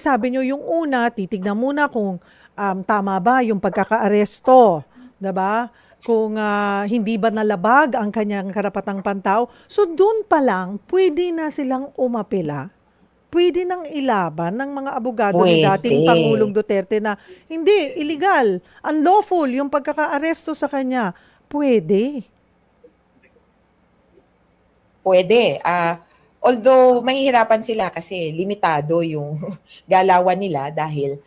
sabi niyo yung una, titignan muna kung tama ba yung pagkakaaresto, 'di ba? Kung hindi ba nalabag ang kanyang karapatang pantao. So doon pa lang, pwede na silang umapela. Pwede nang ilaban ng mga abogado ni dating Pangulong Pwede. Duterte na hindi, illegal, unlawful yung pagkakaaresto sa kanya. Pwede. Pwede. Although mahihirapan sila kasi limitado yung galawan nila dahil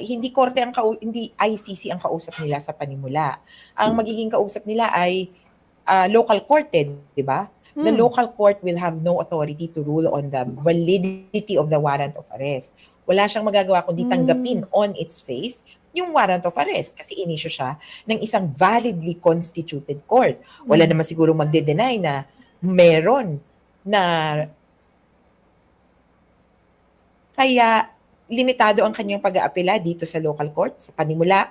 hindi korte ang hindi ICC ang kausap nila sa panimula. Ang magiging kausap nila ay local court, 'di ba? The Hmm. local court will have no authority to rule on the validity of the warrant of arrest. Wala siyang magagawa kundi Hmm. tanggapin on its face yung warrant of arrest kasi inisyu siya ng isang validly constituted court. Wala Mhm. naman siguro magde-deny na meron na kaya limitado ang kanyang pag-aapela dito sa local court sa panimula.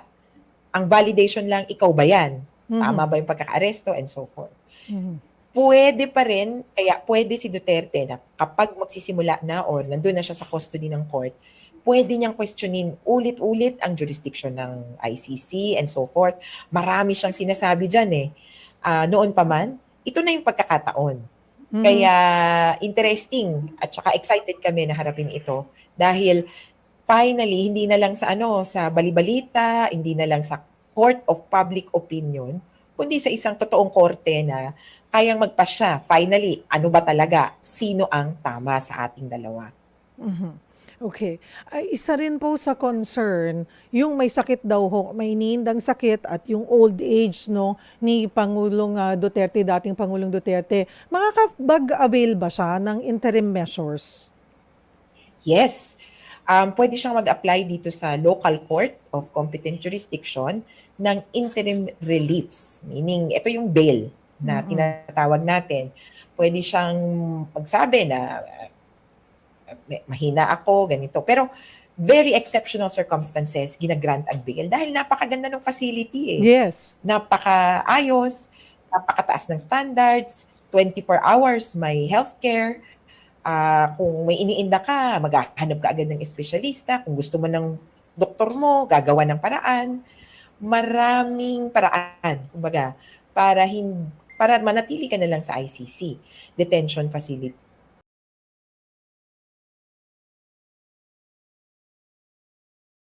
Ang validation lang, ikaw ba yan? Mhm. Tama ba yung pagkakaaresto and so forth. Mhm. Puwede pa rin, kaya pwede si Duterte na kapag magsisimula na or nandun na siya sa custody ng court, pwede niyang questionin ulit-ulit ang jurisdiction ng ICC and so forth. Marami siyang sinasabi dyan eh. Noon pa man, ito na yung pagkakataon. Mhm. Kaya interesting at saka excited kami na harapin ito dahil finally hindi na lang sa sa balibalita, hindi na lang sa court of public opinion, kundi sa isang totoong korte na kayang magpasya finally ano ba talaga, sino ang tama sa ating dalawa. Mhm. Okay. Ay, isa rin po sa concern, yung may sakit daw ho, may iniindang sakit at yung old age no ni Pangulong Duterte, dating Pangulong Duterte. Makakapag-avail ba siya ng interim measures? Yes, pwede siyang mag-apply dito sa local court of competent jurisdiction ng interim reliefs. Meaning, ito yung bail na Mm. tinatawag natin. Pwede siyang magsabi na mahina ako, ganito. Pero very exceptional circumstances, ginagrant ang bail dahil napakaganda ng facility eh. Yes. Napakaayos, napakataas ng standards, 24 hours may healthcare. Kung may iniinda ka, maghahanap ka agad ng espesyalista. Kung gusto mo ng doktor mo, gagawa ng paraan. Maraming paraan, kumbaga, para manatili ka na lang sa ICC detention facility.